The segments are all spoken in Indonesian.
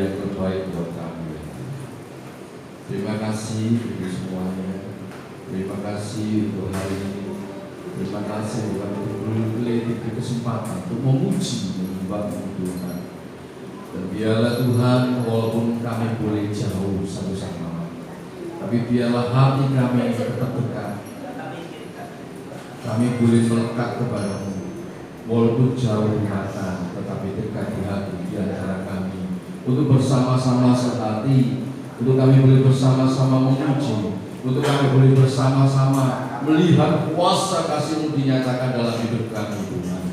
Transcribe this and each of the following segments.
yang terbaik buat kami. Terima kasih untuk semuanya. Terima kasih untuk hari ini. Terima kasih Tuhan untuk diberi kesempatan untuk memuji menyembah Tuhan. Dan biarlah Tuhan, walaupun kami boleh jauh satu sama lain, tapi biarlah hati kami tetap dekat. Kami boleh melekat kepada-Mu, walaupun jauh di mata, tetapi dekat di hati di antara kami. Untuk bersama-sama sehati, untuk kami boleh bersama-sama memuji, untuk kami boleh bersama-sama melihat kuasa kasih-Mu dinyatakan dalam hidup kami, Tuhan.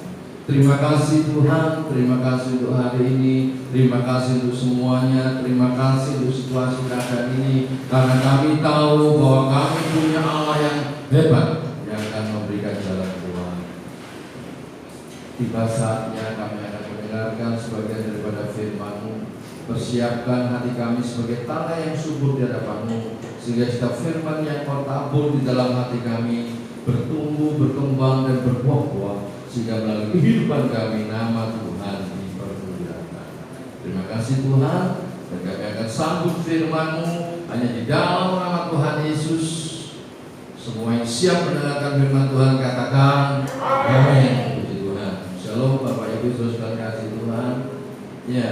Terima kasih Tuhan, terima kasih untuk hari ini, terima kasih untuk semuanya, terima kasih untuk situasi keadaan ini, karena kami tahu bahwa kami punya Allah yang hebat yang akan memberikan jalan keluar. Tiba saatnya kami akan mendengarkan sebagian daripada firman-Mu. Persiapkan hati kami sebagai tanah yang subur di hadapan-Mu, sehingga setiap firman yang Kau tabur di dalam hati kami bertumbuh, berkembang, dan berbuah-buah, sehingga melalui kehidupan kami nama Tuhan dipermuliakan. Terima kasih Tuhan, dan kami akan sambut firman-Mu hanya di dalam nama Tuhan Yesus. Semua yang siap mendengarkan firman Tuhan katakan amin. Puji Tuhan. Shalom Bapak Ibu saudara kasih Tuhan. Ya,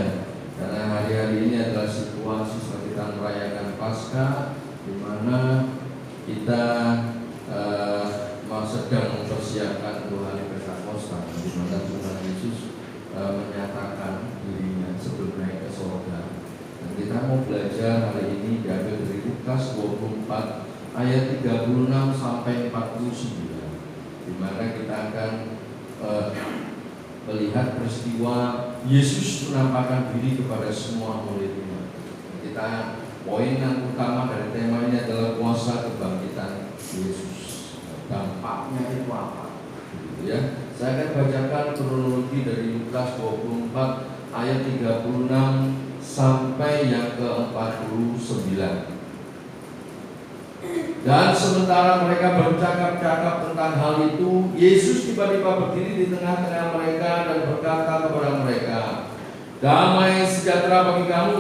karena hari-hari ini adalah situasi setelah kita merayakan Paskah, di mana kita sedang mempersiapkan dua hari Pentakosta, di mana Tuhan Yesus menyatakan dirinya sebelum naik ke surga. Dan kita mau belajar hari ini diambil dari Lukas 24 ayat 36 sampai 49, di mana kita akan melihat peristiwa Yesus menampakkan diri kepada semua murid-Nya. Kita poin yang utama dari tema ini adalah kuasa kebangkitan Yesus. Dampaknya itu apa? Ya, saya akan bacakan kronologi dari Lukas 24 ayat 36 sampai yang ke-49. Dan sementara mereka bercakap-cakap tentang hal itu, Yesus tiba-tiba berdiri di tengah-tengah mereka dan berkata kepada mereka, "Damai sejahtera bagi kamu."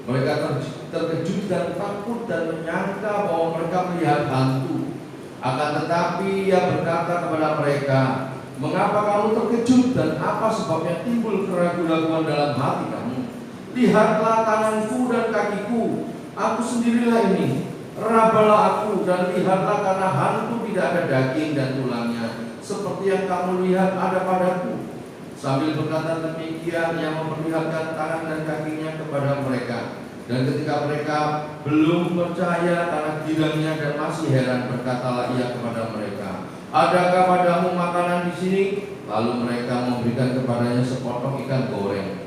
Mereka terkejut dan takut dan menyangka bahwa mereka melihat hantu. Akan tetapi Ia berkata kepada mereka, "Mengapa kamu terkejut dan apa sebabnya timbul keraguan-raguan dalam hati kamu? Lihatlah tanganku dan kakiku, aku sendirilah ini. Rabalah aku dan lihatlah, karena hantu tidak ada daging dan tulangnya, seperti yang kamu lihat ada padaku." Sambil berkata demikian, Ia memperlihatkan tangan dan kakinya kepada mereka. Dan ketika mereka belum percaya karena girangnya dan masih heran, berkatalah Ia kepada mereka, "Adakah padamu makanan di sini?" Lalu mereka memberikan kepadanya sepotong ikan goreng.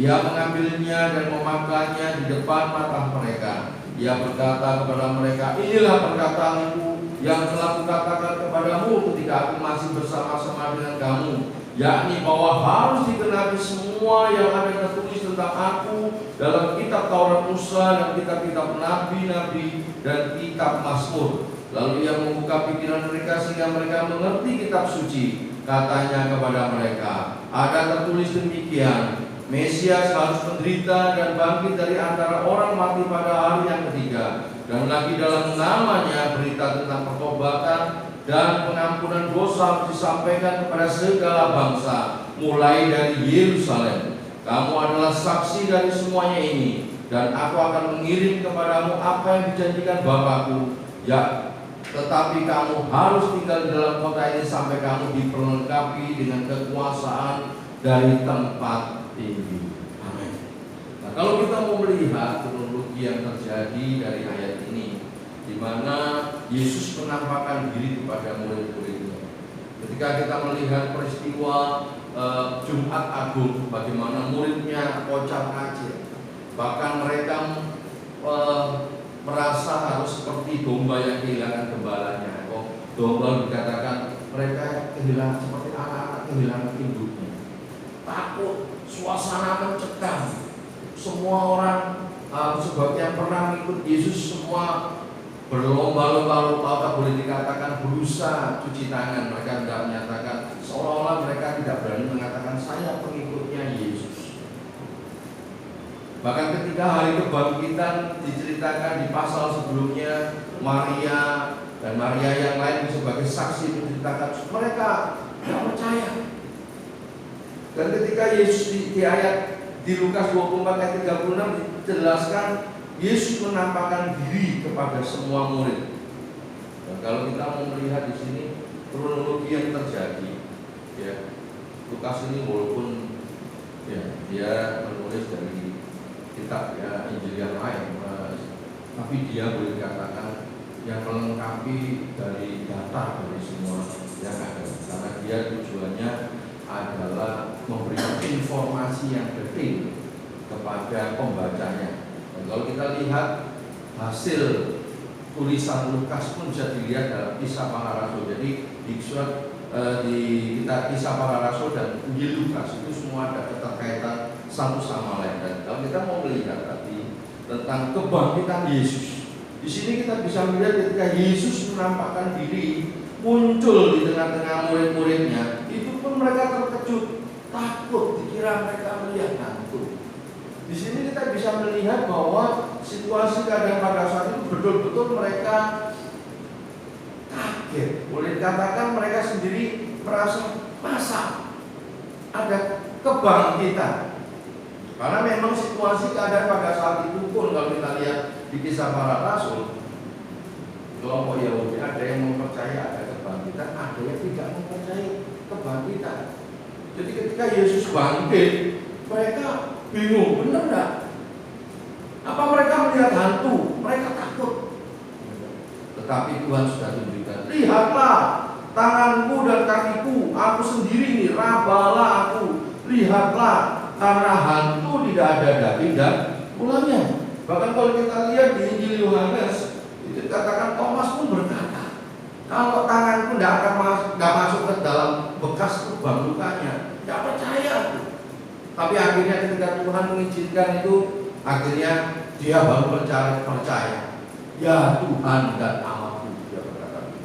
Ia mengambilnya dan memakannya di depan mata mereka. Ia berkata kepada mereka, "Inilah perkataanku yang telah kukatakan kepadamu ketika aku masih bersama-sama dengan kamu, yakni bahwa harus digenapi semua yang ada tertulis tentang aku dalam kitab Taurat Musa dan kitab-kitab nabi-nabi dan kitab Mazmur." Lalu Ia membuka pikiran mereka sehingga mereka mengerti kitab suci. Katanya kepada mereka, "Ada tertulis demikian, Mesias harus menderita dan bangkit dari antara orang mati pada hari yang ketiga. Dan lagi dalam namanya berita tentang pertobatan dan pengampunan dosa disampaikan kepada segala bangsa, mulai dari Yerusalem. Kamu adalah saksi dari semuanya ini, dan aku akan mengirim kepadamu apa yang dijanjikan Bapakku. Ya, tetapi kamu harus tinggal di dalam kota ini sampai kamu diperlengkapi dengan kekuasaan dari tempat tinggi." Amin. Nah, kalau kita mau melihat kronologi yang terjadi dari ayat ini, di mana Yesus menampakkan diri kepada murid-muridnya. Ketika kita melihat peristiwa Jumat Agung, bagaimana muridnya kocar-kacir, bahkan mereka merasa harus seperti domba yang kehilangan gembalanya. Domba dikatakan mereka kehilangan seperti anak-anak kehilangan induknya. Takut, suasana mencekam. Semua orang sebagian pernah ikut Yesus, semua berlomba-lomba, atau boleh dikatakan berusaha cuci tangan. Mereka tidak menyatakan, seolah-olah mereka tidak berani mengatakan saya pengikutnya Yesus. Bahkan ketika hari kebangkitan diceritakan di pasal sebelumnya, Maria dan Maria yang lain sebagai saksi menceritakan mereka tidak percaya. Dan ketika Yesus di ayat di Lukas 24 ayat 36 dijelaskan Yesus menampakkan diri kepada semua murid. Dan kalau kita mau melihat di sini kronologi yang terjadi, ya, Lukas ini walaupun ya dia menulis dari kitab ya Injil yang lain, tapi dia boleh dikatakan yang melengkapi dari data dari semua yang ada, karena dia tujuannya adalah memberikan informasi yang detail kepada pembacanya. Dan kalau kita lihat hasil tulisan Lukas pun bisa dilihat dalam Kisah Para Rasul. Jadi di Kisah Para Rasul dan Injil Lukas itu semua ada keterkaitan satu sama lain. Dan kalau kita mau melihat tadi tentang kebangkitan Yesus, di sini kita bisa melihat ketika Yesus menampakkan diri muncul di tengah-tengah murid-muridnya, itu pun mereka terkejut, takut, dikira mereka melihat hantu. Di sini kita bisa melihat bahwa situasi keadaan pada saat itu betul-betul mereka kaget. Boleh dikatakan mereka sendiri merasa masa ada kebangkitan. Karena memang situasi keadaan pada saat itu pun kalau kita lihat di Kisah Para Rasul, kelompok Yahudi ada yang mempercayai ada kebangkitan, ada yang tidak mempercayai kebangkitan. Jadi ketika Yesus bangkit, mereka bingung, benar enggak? Apa mereka melihat hantu? Mereka takut. Tetapi Tuhan sudah tunjukkan, lihatlah tanganku dan kakiku, aku sendiri ini, rabalah aku, lihatlah, karena hantu tidak ada daging dan tulangnya. Bahkan kalau kita lihat di Injil Yohanes, itu dikatakan Thomas pun berkata, kalau tanganku tidak masuk ke dalam bekas lubang lukanya, tidak percaya. Tapi akhirnya ketika Tuhan mengizinkan itu, akhirnya dia baru percaya. Ya Tuhan dan Allahku, dia berkata.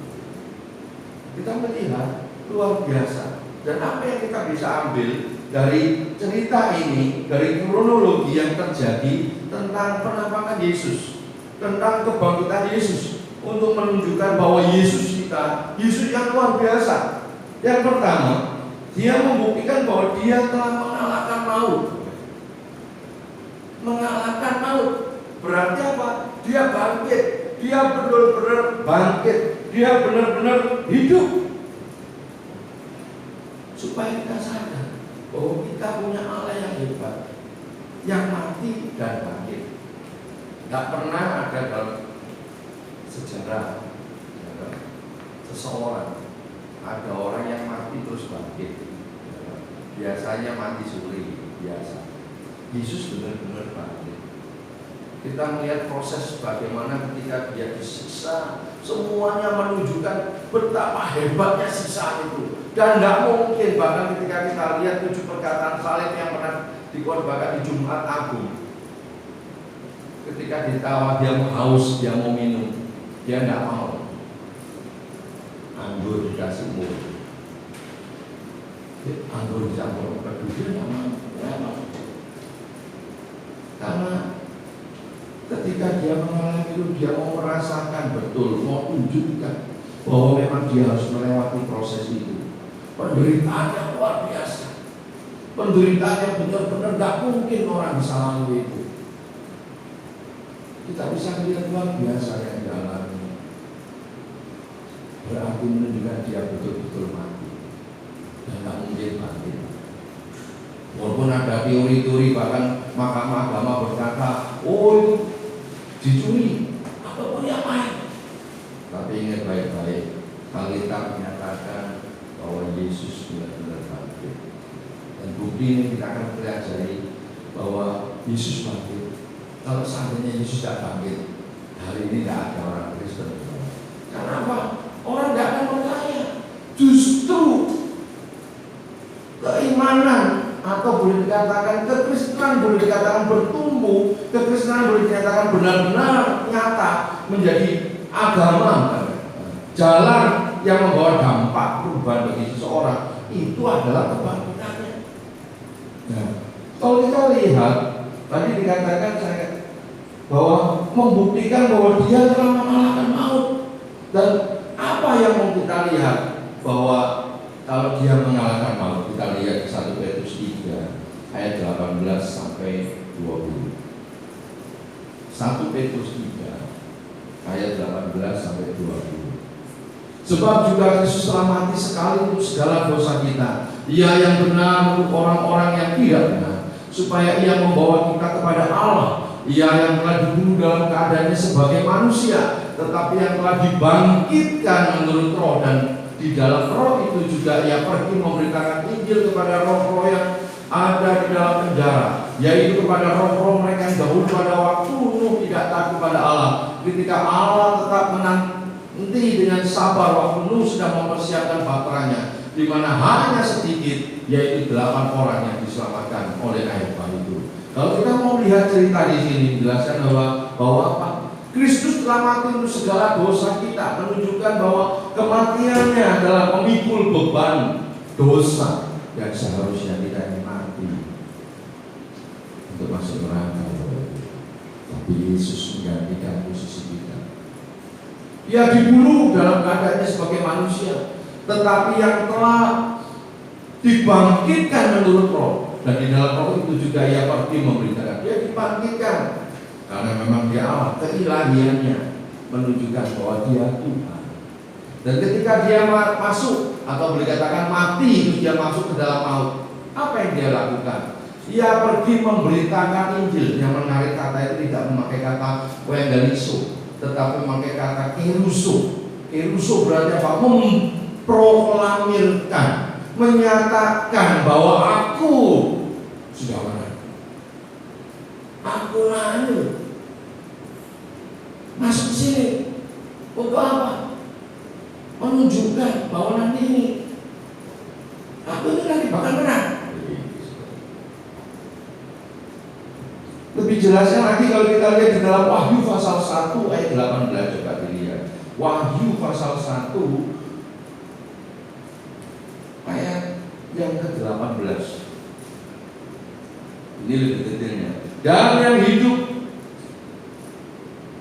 Kita melihat luar biasa. Dan apa yang kita bisa ambil dari cerita ini, dari kronologi yang terjadi tentang penampakan Yesus, tentang kebangkitan Yesus, untuk menunjukkan bahwa Yesus kita, Yesus yang luar biasa. Yang pertama, dia membuktikan bahwa dia telah mengalahkan maut. Mengalahkan maut berarti apa? Dia bangkit, dia benar-benar bangkit, dia benar-benar hidup. Supaya kita sadar bahwa kita punya Allah yang hebat, yang mati dan bangkit. Tidak pernah ada dalam sejarah seseorang ada orang yang mati terus bangkit. Biasanya mati suri, biasa. Yesus benar-benar bangkit. Kita melihat proses bagaimana ketika dia disiksa, semuanya menunjukkan betapa hebatnya siksaan itu. Dan tidak mungkin, bahkan ketika kita lihat 7 perkataan salib yang pernah dikorbankan di Jumat Agung, ketika ditawar dia mau haus, dia mau minum, dia tidak mau. Anggur dikasih mulut, anggur dicampur pedu, dia tidak mau. Karena ketika dia mengalami itu, dia mau merasakan betul, mau tunjukkan bahwa memang dia harus melewati proses itu. Penderitaan yang luar biasa, penderitaan yang benar-benar tidak mungkin orang bisa lalui itu. Kita bisa melihat luar biasa yang dialami. Berarti menunjukkan dia betul-betul mati dan tidak mungkin bangkit. Walaupun ada teori-teori, bahkan mahkamah agama berkata, oh itu dicuri ataupun yang lain. Tapi ingat baik-baik, Alkitab menyatakan bahwa Yesus benar-benar bangkit. Dan bukti ini kita akan pelajari bahwa Yesus bangkit. Kalau seandainya Yesus tidak bangkit, hari ini tidak ada orang Kristen. Karena apa? Orang tidak akan percaya. Justru keimanan atau boleh dikatakan kekristenan, boleh dikatakan bertumbuh, kekristenan boleh dikatakan benar-benar nyata menjadi agama, jalan yang membawa dampak perubahan bagi seseorang, itu adalah kebangkitannya. Nah, kalau kita lihat Tadi dikatakan saya bahwa membuktikan bahwa dia telah mengalahkan maut. Dan apa yang mau kita lihat? Bahwa kalau dia mengalahkan maut, kita lihat 1 Petrus 3 ayat 18 sampai 20. 1 Petrus 3 ayat 18 sampai 20. Sebab juga Kristus telah mati sekali untuk segala dosa kita. Ia yang benar untuk orang-orang yang tidak benar, supaya ia membawa kita kepada Allah. Ia yang telah dibunuh dalam keadaannya sebagai manusia, tetapi yang telah dibangkitkan menurut roh, dan di dalam roh itu juga ia pergi memberitakan Injil kepada roh-roh yang ada di dalam penjara, yaitu kepada roh-roh mereka yang dahulu pada waktu Nuh tidak taat kepada Allah, ketika Allah tetap menanti dengan sabar waktu Nuh sedang mempersiapkan baterainya, di mana hanya sedikit, yaitu 8 orang yang diselamatkan oleh air bah itu. Kalau kita mau lihat cerita di sini, dijelaskan bahwa apa? Kristus telah mati untuk segala dosa kita, menunjukkan bahwa kematiannya adalah memikul beban dosa yang seharusnya kita mati untuk masuk neraka. Tapi Yesus menggantikan posisi kita. Ia dibunuh dalam keadaannya sebagai manusia, tetapi yang telah dibangkitkan menurut roh, dan di dalam roh itu juga ia pergi memberitakan. Dia dibangkitkan karena memang dia Allah, keilahiannya menunjukkan bahwa dia Tuhan. Dan ketika dia masuk, atau boleh katakan mati, itu dia masuk ke dalam maut, apa yang dia lakukan? Ia pergi memberitakan Injil. Yang menarik, kata itu tidak memakai kata evangelizo, tetapi memakai kata keruso. Keruso berarti apa? Memproklamirkan, menyatakan bahwa aku sudah menang, aku lanjut masuk sini untuk apa? Menunjukkan bahwa nanti ini aku ini nanti bakal menang. Lebih jelasnya lagi kalau kita lihat di dalam Wahyu pasal 1 ayat 18, coba dilihat. Wahyu pasal 1 ayat yang ke-18. Ini lebih detailnya. Dan yang hidup,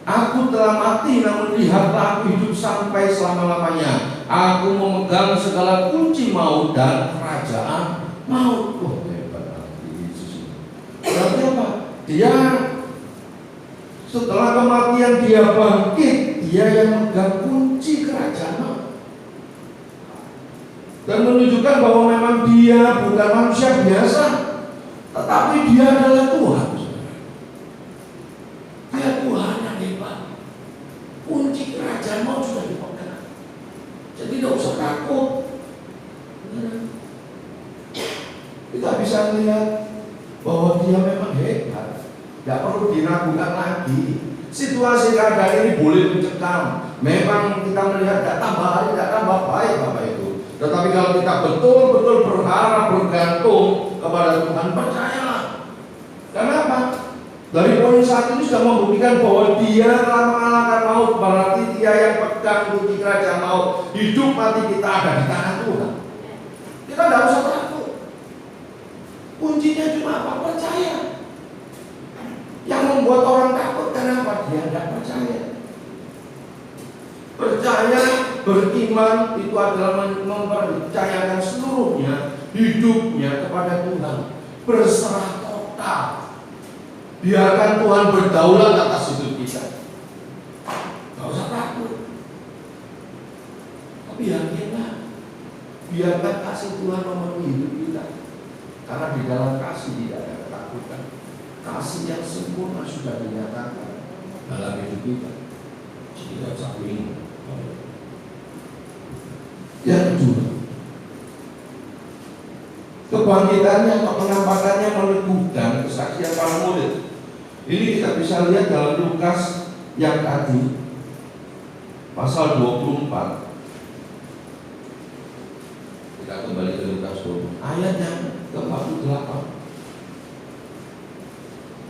aku telah mati, namun lihatlah aku hidup sampai selama-lamanya. Aku memegang segala kunci maut dan kerajaan maut. Oh, hebat Yesus. Berarti apa? Dia setelah kematian dia bangkit, dia yang memegang kunci kerajaan maut. Dan menunjukkan bahwa memang dia bukan manusia biasa, tetapi dia adalah Tuhan. Dia Tuhan yang hebat. Kunci kerajaan maut sudah dipegang. Jadi tidak usah takut. Kita bisa melihat bahwa dia memang hebat. Tidak perlu diragukan lagi. Situasi keadaan ini boleh mencekam. Memang kita melihat tidak tambah hari, tidak tambah baik Bapak Ibu. Tetapi kalau kita betul-betul berharap, bergantung kepada Tuhan, percayalah. Kenapa? Dari poin 1 ini sudah membuktikan bahwa dia telah mengalahkan maut. Berarti dia yang pegang kunci kerajaan maut. Hidup mati kita ada di tangan Tuhan. Kita tidak usah takut. Kuncinya cuma apa? Percaya. Yang membuat orang takut kenapa? Dia tidak percaya. Percaya, beriman itu adalah mempercayakan seluruhnya hidupnya kepada Tuhan, berserah total. Biarkan Tuhan berdaulat atas hidup kita. Gak usah takut. Tapi yakinlah, biarkan kasih Tuhan memenuhi hidup kita. Karena di dalam kasih tidak ada ketakutan. Kasih yang sempurna sudah dinyatakan dalam hidup kita. Jadi tidak usah bingung. Yang kedua, kebangkitannya atau penampakannya meneguhkan kesaksian para murid. Ini kita bisa lihat dalam Lukas yang tadi pasal 24. Kita kembali ke Lukas 20 ayat yang ke-48.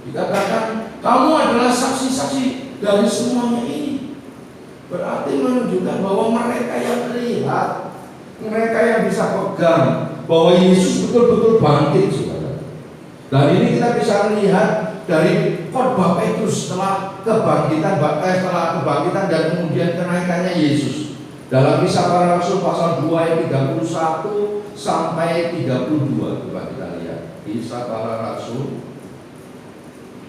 Dikatakan kamu adalah saksi-saksi dari semuanya ini. Berarti menunjukkan bahwa mereka yang melihat, mereka yang bisa pegang bahwa Yesus betul-betul bangkit, saudara. Dan ini kita bisa melihat dari khotbah Petrus setelah kebangkitan dan kemudian kenaikannya Yesus. Dalam Kisah Para Rasul pasal 2 ayat 31 sampai 32, coba kita lihat. Kisah Para Rasul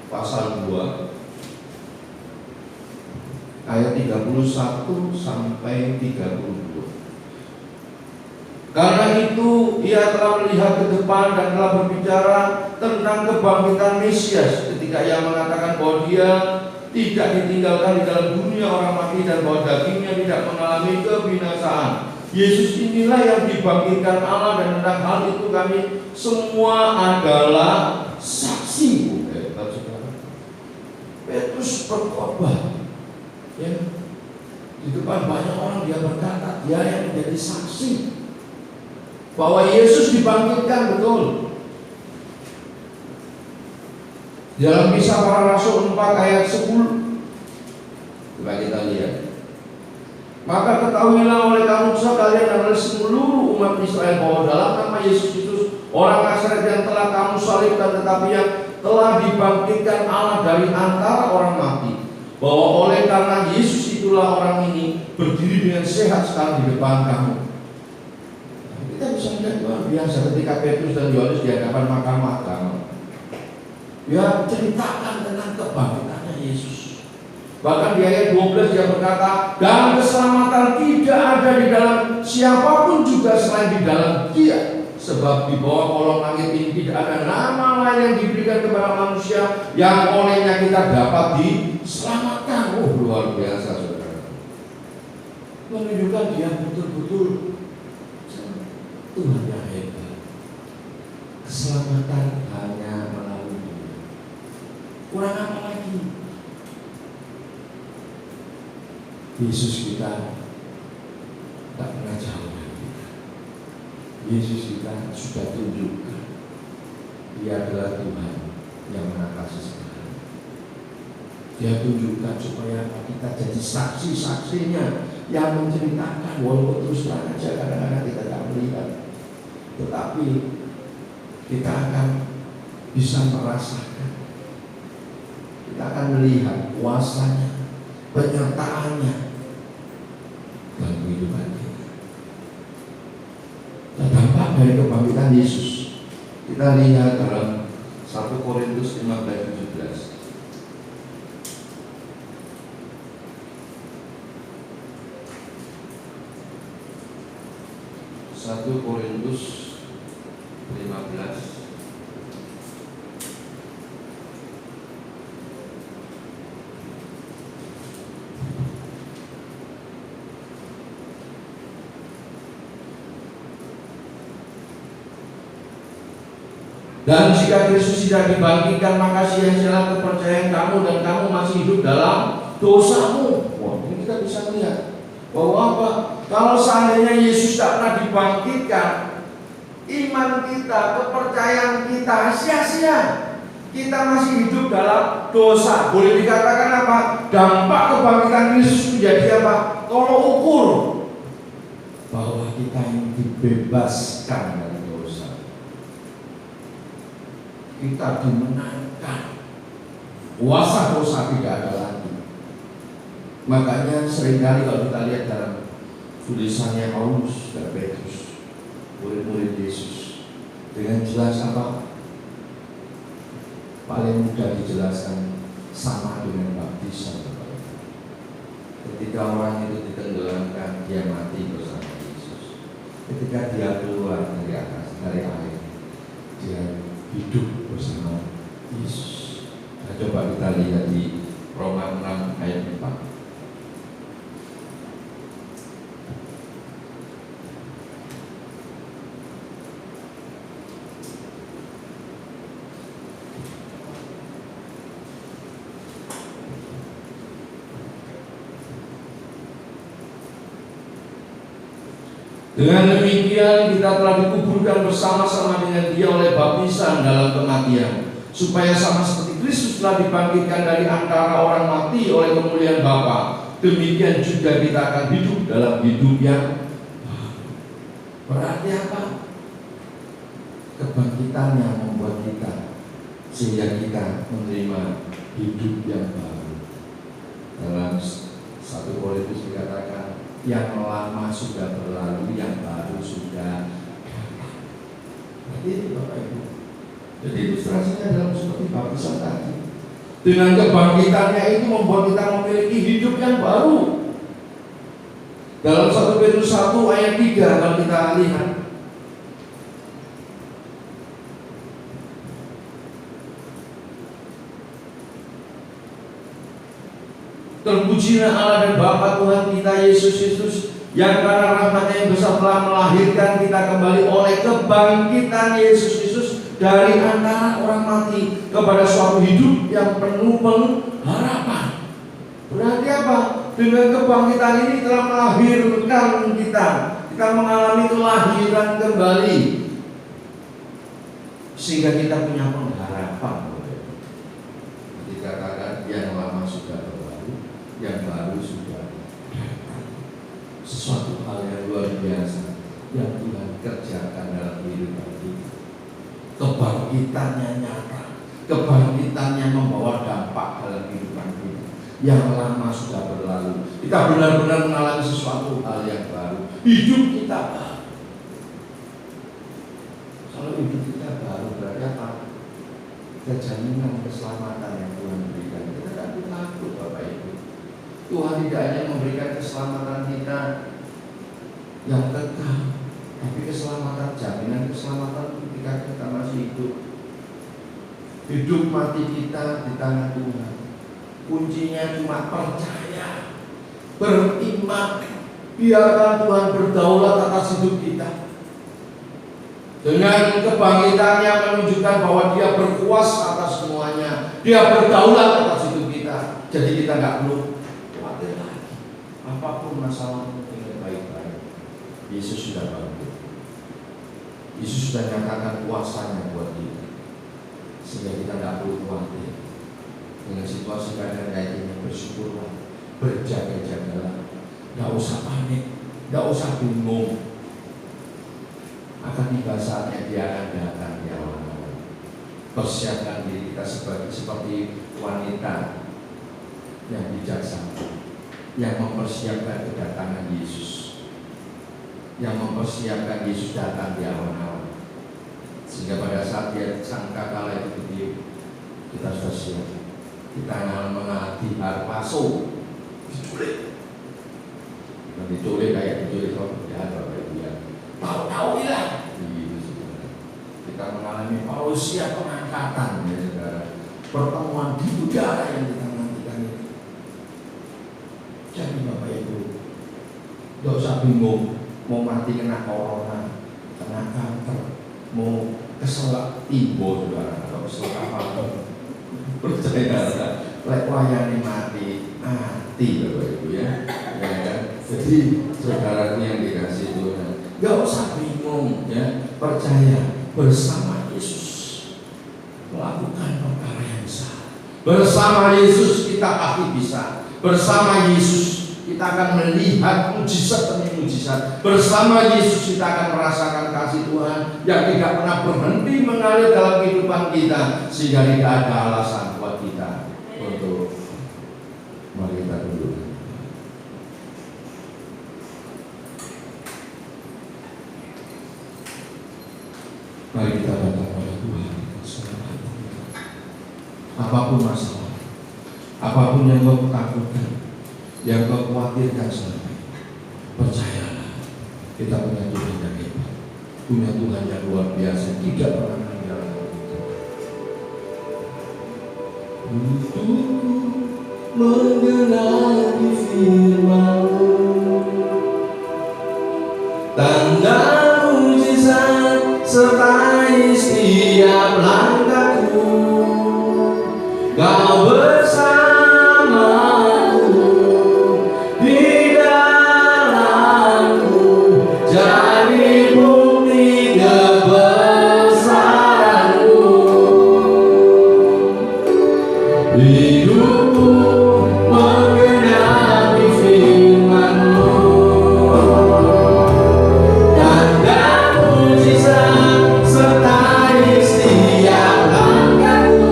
pasal 2 ayat 31 sampai 32. Karena itu ia telah melihat ke depan dan telah berbicara tentang kebangkitan Mesias, ketika ia mengatakan bahwa dia tidak ditinggalkan di dalam dunia orang mati dan bahwa dagingnya tidak mengalami kebinasaan. Yesus inilah yang dibangkitkan Allah, dan tentang hal itu kami semua adalah saksi. Petrus berkhotbah, ya, di depan banyak orang dia berkata, dia yang menjadi saksi bahwa Yesus dibangkitkan betul. Dalam Kisah Para Rasul 4 ayat 10, coba kita lihat. Maka ketahuilah oleh kamu sekalian dan oleh seluruh umat Israel bahwa dalam nama Yesus Kristus orang Nazaret yang telah kamu salibkan, tetapi yang telah dibangkitkan Allah dari antara orang mati, bahwa oleh karena Yesus itulah orang ini berdiri dengan sehat sekarang di depan kamu. Kita bisa melihat luar biasa ketika Petrus dan Yohanes di hadapan mahkamah agama. Dia ceritakan tentang kebangkitannya Yesus. Bahkan di ayat 12 dia berkata, dan keselamatan tidak ada di dalam siapapun juga selain di dalam Dia, sebab di bawah kolong langit ini tidak ada nama lain yang diberikan kepada manusia yang olehnya kita dapat diselamatkan. Oh, luar biasa, saudara. Menunjukkan dia betul-betul Tuhan yang hebat. Keselamatan hanya melalui Dia. Kurang apa lagi? Yesus kita tak pernah jauh dari kita. Yesus kita sudah tunjukkan Dia adalah Tuhan yang mengatasi segala. Dia tunjukkan supaya kita jadi saksi-saksinya yang menceritakan, walaupun terus terang aja kadang-kadang kita tak melihat, tetapi kita akan bisa merasakan, kita akan melihat kuasanya, penyertaannya dalam kehidupan kita. Dan dampak dari kebangkitan Yesus kita lihat dalam 1 Korintus 15:17. 1 Korintus 15 Dan jika Kristus tidak dibangkitkan, maka sia-sialah kepercayaan kamu dan kamu masih hidup dalam dosamu. Wah, ini kita bisa melihat bahwa apa? Kalau seandainya Yesus tak pernah dibangkitkan, iman kita, kepercayaan kita sia-sia. Kita masih hidup dalam dosa. Boleh dikatakan apa? Dampak kebangkitan Kristus menjadi apa? Tolok ukur bahwa kita ini dibebaskan dari dosa. Kita dimenangkan. Kuasa dosa tidak ada lagi. Makanya seringkali kalau kita lihat dalam tulisannya Paulus dan Petrus, murid-murid Yesus, dengan jelas apa? Paling mudah dijelaskan sama dengan baptisan. Ketika orang itu ditenggelamkan, dia mati bersama Yesus. Ketika dia keluar dari atas, dari air, dia hidup bersama Yesus. Nah, coba kita lihat di Roma 6 ayat 4. Dengan demikian kita telah dikuburkan bersama-sama dengan Dia oleh baptisan dalam kematian, supaya sama seperti Kristus telah dibangkitkan dari antara orang mati oleh kemuliaan Bapa, demikian juga kita akan hidup dalam hidup yang baru. Berarti apa? Kebangkitan yang membuat kita sehingga kita menerima hidup yang baru. Dalam 1 Korintus dikatakan, yang lama sudah berlalu, yang baru sudah datang. Jadi Bapak Ibu, jadi ilustrasinya dalam seperti baptisan tadi. Dengan kebangkitannya itu membuat kita memiliki hidup yang baru. Dalam 1 Petrus 1 ayat 3 kalau kita lihat, terpujilah Allah dan Bapa Tuhan kita Yesus Kristus, yang karena rahmat-Nya yang besar telah melahirkan kita kembali oleh kebangkitan Yesus Kristus dari antara orang mati kepada suatu hidup yang penuh pengharapan. Berarti apa? Dengan kebangkitan ini telah melahirkan kita mengalami kelahiran kembali, sehingga kita punya pengharapan. Dikatakan yang lama sudah berlalu, yang baru sudah datang. Sesuatu hal yang luar biasa yang Tuhan kerjakan dalam kehidupan kita. Kebangkitannya nyata, kebangkitannya membawa dampak dalam kehidupan kita. Yang lama sudah berlalu, kita benar-benar mengalami sesuatu hal yang baru. Hidup kita baru. Kalau hidup kita baru berarti apa? Jaminan keselamatan yang Tuhan berikan. Kita tidak perlu takut Bapak Ibu. Tuhan tidak hanya memberikan keselamatan kita yang kekal, tapi keselamatan, jaminan keselamatan ketika kita masih hidup. Hidup mati kita di tangan Tuhan. Kuncinya cuma percaya, beriman, biarkan Tuhan berdaulat atas hidup kita. Dengan kebangkitannya menunjukkan bahwa Dia berkuasa atas semuanya, Dia berdaulat atas hidup kita. Jadi kita nggak perlu khawatir lagi. Apapun masalah tinggal baik-baik. Yesus sudah bangkit. Yesus sudah nyatakan kuasanya buat kita, sehingga kita nggak perlu khawatir. Dengan situasi keadaan kayak ini, bersyukurlah, berjaga-jagalah, nggak usah panik, nggak usah bingung. Akan tiba saatnya Dia akan datang di awal-awal. Persiapkan diri kita seperti wanita yang bijaksana, yang mempersiapkan kedatangan Yesus, yang mempersiapkan Yesus datang di awal-awal, sehingga pada saat Dia sangkakala itu berdiri, kita sudah siap. Kita akan menghadapi harpaso, diculik. Bukan diculik kayak diculik orang jahat Bapak Ibu ya. Tahu-tahu hilang. Kita mengalami parusia pengangkatan ya saudara. Pertemuan di udara yang kita nantikan itu. Jadi Bapak Ibu, gak usah bingung mau mati kena corona, kena kanker, mau keselak tiba saudara, atau keselak apa-apa. Percayalah, lek wayane mati Bapak Ibu ya. Jadi saudaraku yang dikasih Tuhan, gak usah bingung ya, percaya bersama Yesus melakukan perkara yang besar. Bersama Yesus kita pasti bisa. Bersama Yesus kita akan melihat mujizat demi mujizat. Bersama Yesus kita akan merasakan kasih Tuhan yang tidak pernah berhenti mengalir dalam kehidupan kita, sehingga tidak ada alasan buat kita untuk mari kita dulu. Mari kita datang pada Tuhan. Apapun masalah, apapun yang kau takutkan, yang kau khawatirkan selama ini, percayalah, kita punya Tuhan yang hebat, punya Tuhan yang luar biasa, tidak pernah meninggalkan kita. Untukku mengenali firman-Mu, tanda mujizat sertai setiap langkahku. Kau bersamaku di dalamku, jadi bukti kebesaran-Mu. Hidupku menggenapi firman-Mu, tanda mujizat sertai setiap langkahku.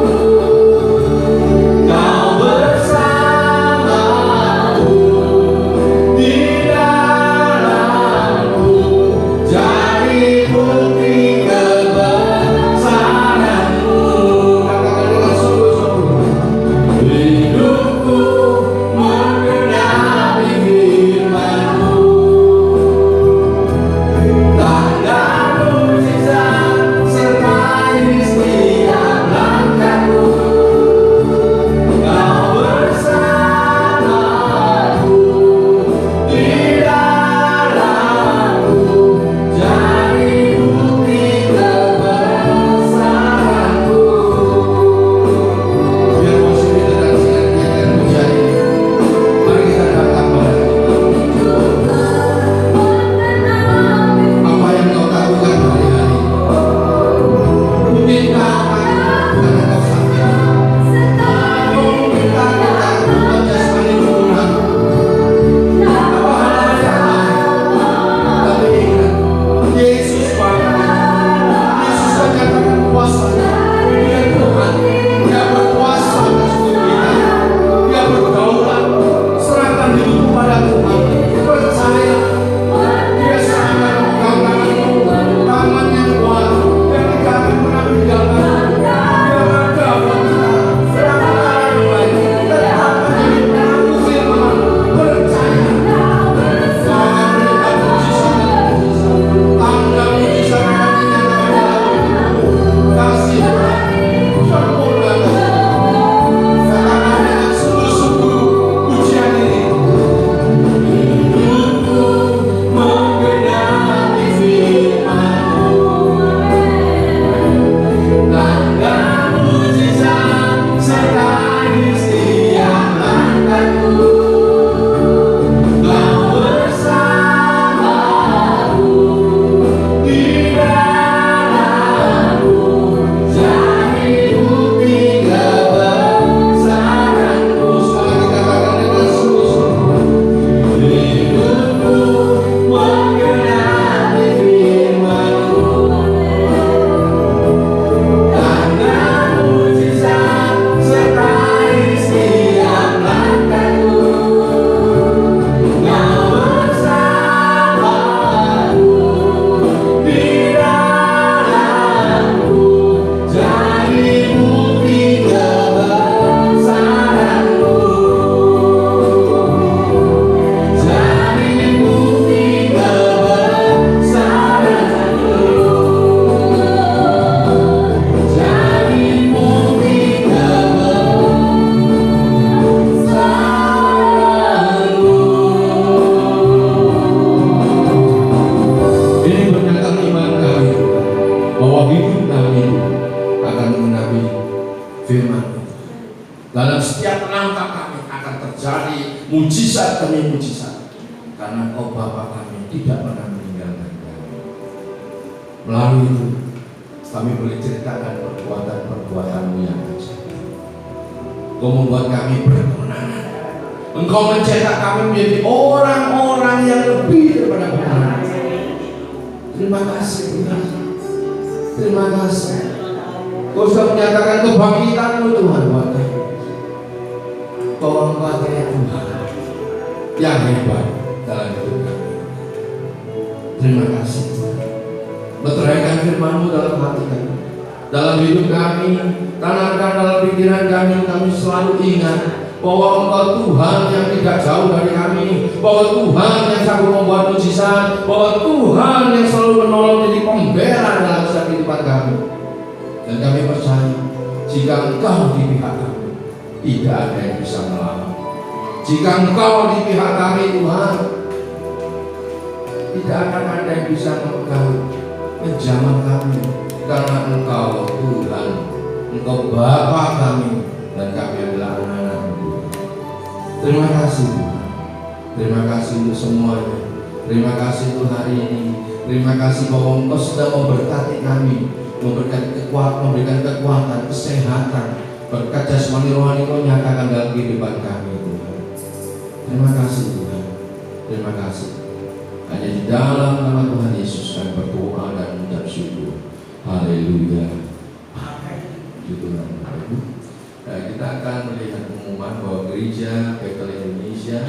terjadi mujizat demi mujizat, karena Engkau Bapa kami tidak pernah meninggalkan kami. Melalui itu kami boleh ceritakan perbuatan-perbuatan-Mu yang ajaib. Engkau membuat kami berkemenangan. Engkau mencetak kami menjadi orang-orang yang lebih daripada kemenangan. Terima kasih Tuhan. Terima kasih. Kau sudah menyatakan kebangkitan-Mu Tuhan buat kami. Bahwa Engkau adalah Tuhan yang hebat dalam hidup kami. Terima kasih Tuhan. Meteraikan firman-Mu dalam hati kami, dalam hidup kami. Tanamkan dalam pikiran kami selalu ingat bahwa Engkau Tuhan yang tidak jauh dari kami, bahwa Tuhan yang sanggup membuat mujizat, bahwa Tuhan yang selalu menolong, jadi pembela dalam setiap kehidupan kami. Dan kami percaya jika Engkau di pihak kami, tidak ada yang bisa melawan. Jika Engkau di pihak kami Tuhan, tidak akan ada yang bisa menjamah kami, karena Engkau Tuhan, Engkau Bapa kami, dan kami adalah anak-anak-Mu. Terima kasih Tuhan. Terima kasih untuk semuanya. Terima kasih untuk hari ini. Terima kasih bahwa Engkau sudah memberkati kami, memberikan kekuatan, kesehatan, berkat jasmani rohani Engkau nyatakan dalam kehidupan kami Tuhan. Terima kasih Tuhan. Terima kasih. Hanya di dalam nama Tuhan Yesus kami berdoa dan mengucap syukur. Haleluya. Kita akan melihat pengumuman bahwa gereja Bethel Indonesia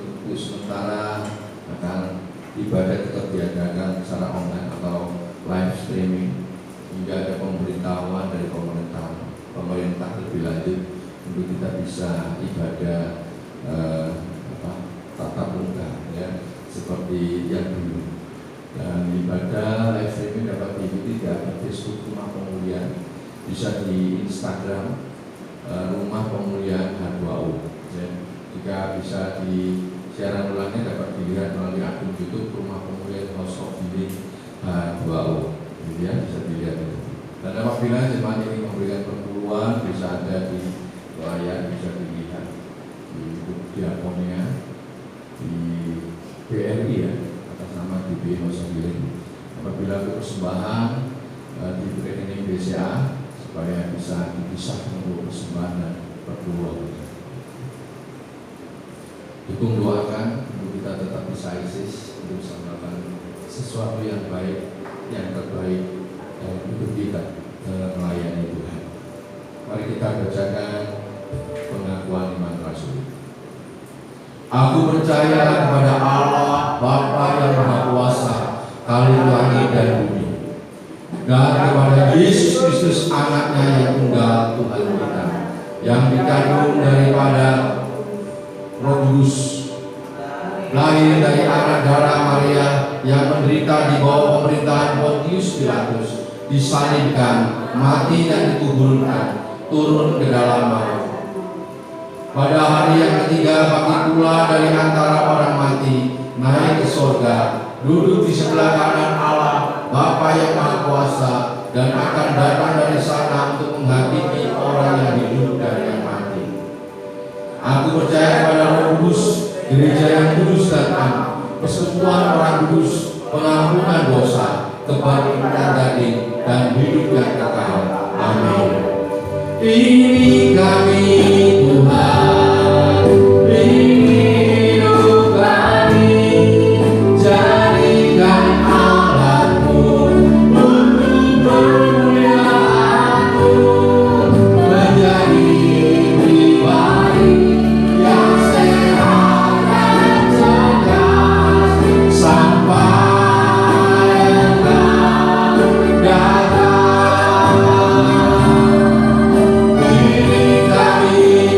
untuk sementara akan ibadah tetap diadakan secara online atau live streaming hingga ada pemberitahuan dari pemerintah lebih lanjut untuk kita bisa ibadah tatap muka ya, seperti yang dulu. Dan ibadah live streaming dapat diikuti di akun Facebook Rumah Pemulihan, bisa di Instagram Rumah Pemulihan H2O ya. Jika bisa di siaran ulangnya dapat dilihat melalui akun YouTube Rumah Pemulihan House of Healing H2O ya, bisa dilihat itu. Dan apabila jemaat ini memberikan perpuluhan, bisa ada di layar, bisa dilihat di YouTube Diakonia, di BRI ya, atas nama DB House of Healing. Apabila persembahan di rekening BCA supaya bisa dipisah untuk persembahan dan perpuluhan. Dukung, doakan untuk kita tetap bisa eksis, untuk bisa melakukan sesuatu yang baik, yang terbaik untuk kita dalam melayani Tuhan. Mari kita bacakan pengakuan iman Rasul. Aku percaya kepada Allah Bapa yang Maha Kuasa, Khalil langit dan bumi, dan kepada Yesus Kristus anaknya yang tunggal Tuhan kita, yang dikandung daripada Roh Kudus, lahir dari anak darah Maria, yang menderita di bawah pemerintahan Pontius Pilatus, disalibkan, mati dan dikuburkan, turun ke dalam maut. Pada hari yang ketiga bangkit pula dari antara orang mati, naik ke surga, duduk di sebelah kanan Allah Bapa yang Maha Kuasa, dan akan datang dari sana untuk menghakimi orang yang hidup dan yang mati. Aku percaya kepada Roh Kudus, gereja yang kudus dan am, persekutuan orang kudus, pengampunan dosa, kebangkitan daging, dan hidup yang kekal. Amin. Ini kami Tuhan, ini hidup kami, jadikan Allahmu untuk kemuliaan-Mu, menjadi pribadi yang sehat dan cerdas sampai Engkau datang. Ini kami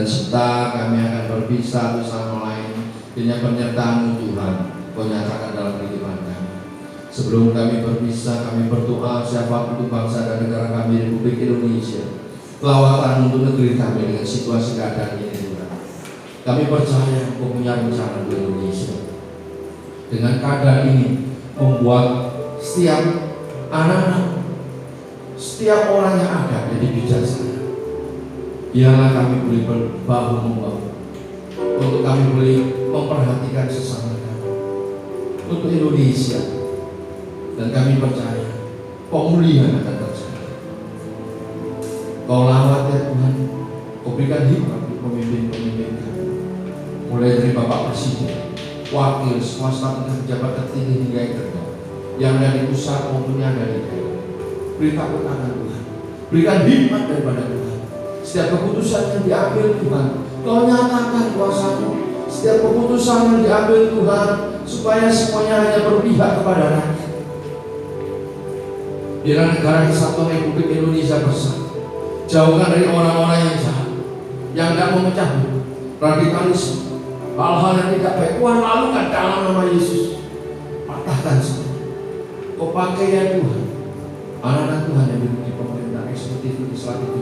Dan sebentar kami akan berpisah bersama lain. Dengan penyertaan Tuhan, Kau nyatakan dalam kehidupan kami. Sebelum kami berpisah, kami berdoa siapa untuk bangsa dan negara kami Republik Indonesia. Lawatan untuk negeri kami dengan situasi keadaan ini Tuhan. Kami percaya Kau punya rencana untuk Indonesia. Dengan keadaan ini membuat setiap anak-anak, setiap orang yang ada jadi bijaksana. Biarlah kami boleh berbahu membahu, untuk kami boleh memperhatikan sesama kami, untuk Indonesia. Dan kami percaya pemulihan akan terjadi. Kau lawat ya Tuhan, Kau berikan hikmat untuk pemimpin-pemimpin kami, mulai dari Bapak Presiden, wakil, semua staf dan pejabat tertinggi hingga yang terbaik, yang dari pusat maupun yang dari daerah. Beri takut akan Tuhan, berikan hikmat daripada Tuhan. Setiap keputusan yang diambil Tuhan, Kau nyatakan kuasa-Mu. Setiap keputusan yang diambil Tuhan, supaya semuanya hanya berpihak kepada rakyat. Biarlah negara kesatuan Republik Indonesia bersatu. Jauhkan dari orang-orang yang jahat, yang tidak memecah belah, radikalisme, hal-hal yang tidak baik. Tuhan lalukan dalam nama Yesus. Patahkan semua. Kau pakai ya Tuhan anak-anak Tuhan yang duduk di pemerintah, eksekutif, legislatif,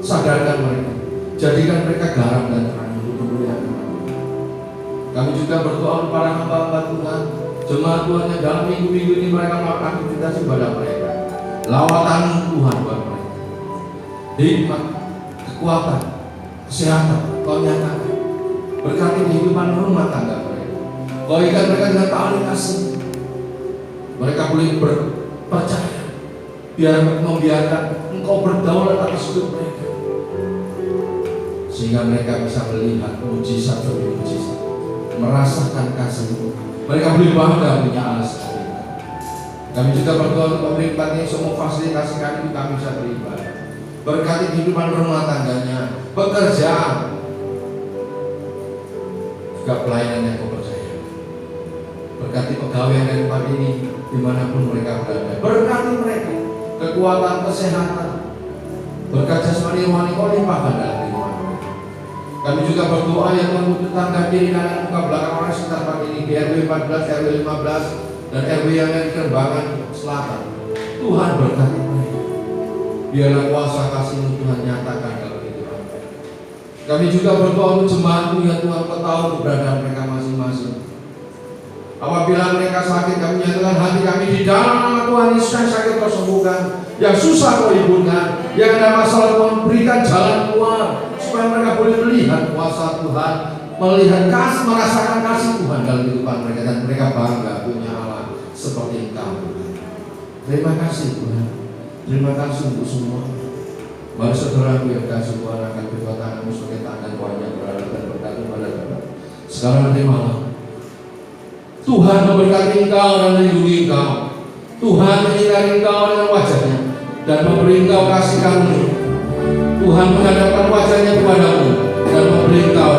sadarkan mereka, jadikan mereka garam dan terang untuk kemuliaan Tuhan. Kami juga berdoa para hamba-hamba Tuhan, jemaat Tuhan yang dalam minggu-minggu ini mereka melakukan aktivitas ibadah mereka. Lawatan Tuhan buat mereka, hikmat, kekuatan, kesehatan Kau nyatakan. Berkati kehidupan rumah tangga mereka. Kau ikat mereka dengan tali kasih. Mereka boleh percaya, biar membiarkan Engkau berdaulat atas hidup mereka, sehingga mereka bisa melihat mujizat demi mujizat, merasakan kasih-Mu. Mereka boleh bangga punya Allah seperti itu. Kami juga berdoa untuk pemerintah ini, semua fasilitas kami bisa beribadah. Berkati kehidupan rumah tangganya, pekerjaan, juga pelayanan yang Kau percaya. Berkati pegawai yang dari tempat ini dimanapun mereka berada. Berkati mereka kekuatan, kesehatan, berkat jasmani rohani Kau limpahkan dalam kehidupan mereka. Kami juga berdoa yang untuk tetangga kiri kanan muka belakang orang sekitar tempat ini, di RW 14, RW 15 dan RW yang di Kerbangan Selatan. Tuhan berkati mereka. Biarlah kuasa kasih-Mu Tuhan nyatakan dalam kehidupan mereka. Kami juga berdoa untuk jemaat-Mu ya Tuhan, Kau tahu keberadaan mereka masing-masing. Apabila mereka sakit, kami nyatakan hati kami di dalam nama Tuhan Yesus. Yang sakit Kau sembuhkan, yang susah Kau hiburkan, yang ada masalah Tuhan berikan jalan keluar, supaya mereka boleh melihat kuasa Tuhan, melihat kasih, merasakan kasih Tuhan dalam kehidupan mereka, dan mereka bangga punya Allah seperti Engkau Tuhan. Terima kasih Tuhan, terima kasih untuk semuanya. Mari saudara yang kasih Tuhan akan kedua tangan-Mu sebagai tangan Tuhan yang berada dan berkati pada Tuhan. Sekarang nanti malam Tuhan memberkati engkau dan melindungi engkau. Tuhan menyinari engkau dengan wajah-Nya dan memberi engkau kasih karunia. Tuhan menghadapkan wajah-Nya kepadamu dan memberi engkau